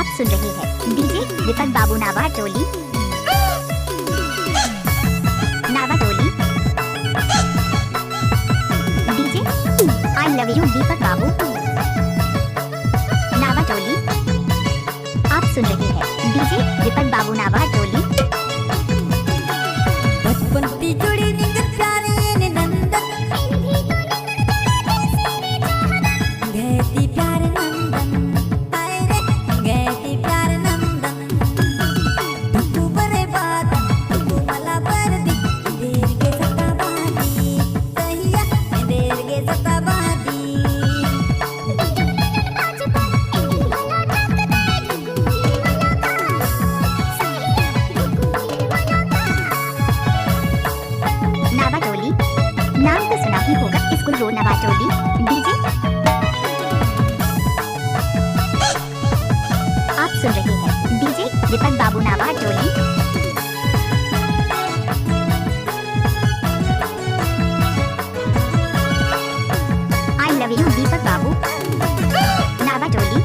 आप सुन रहे हैं DJ Deepak Babu Nawa Toli. Nawa Toli DJ I love you Deepak Babu. Nawa Toli आप सुन रहे हैं डीजे दीपक बाबू नावा टोली। बचपन की जुड़ी नींद प्यारे ने नंदन गए प्यार नंदन आए रे गए प्यार नंदन तू बरे बात तू मला बर दी देर के सताबादी सहिया देर के सताबादी नावा टोली नाम तो सुना ही होगा स्कूल रो नावा टोली डीजे। आप सुन रहे हैं DJ Deepak Babu Nawa Toli. I love you Deepak Babu. Nawa Toli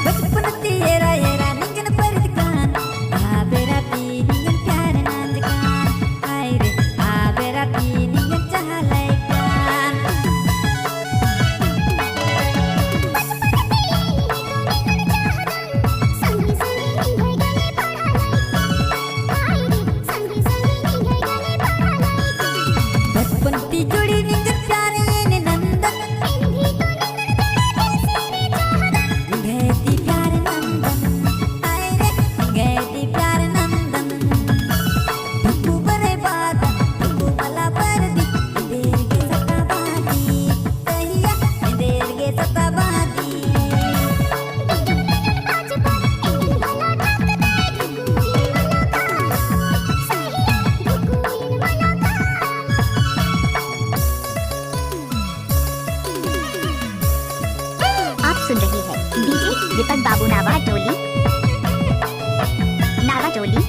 बचपन तेरा येरा निंगन पर दुकान आ बेरा पी निंगन प्यार नंद कान आए रे आ बेरा पी निंगन चाहले कान बचपन की जुड़ी निंगन प्यारे ने नंदन गए प्यार नंदन आए रे गए प्यार नंदन तू बरे बात तू मला बर दी देर के सताबादी सहिया देर के सताबादी आप सुन रहे हैं DJ Deepak Babu Nawa Toli. Nawa Toli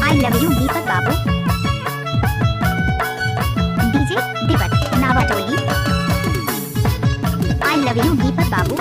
I love you Deepak Babu. DJ Deepak Nawa Toli I love you Deepak Babu.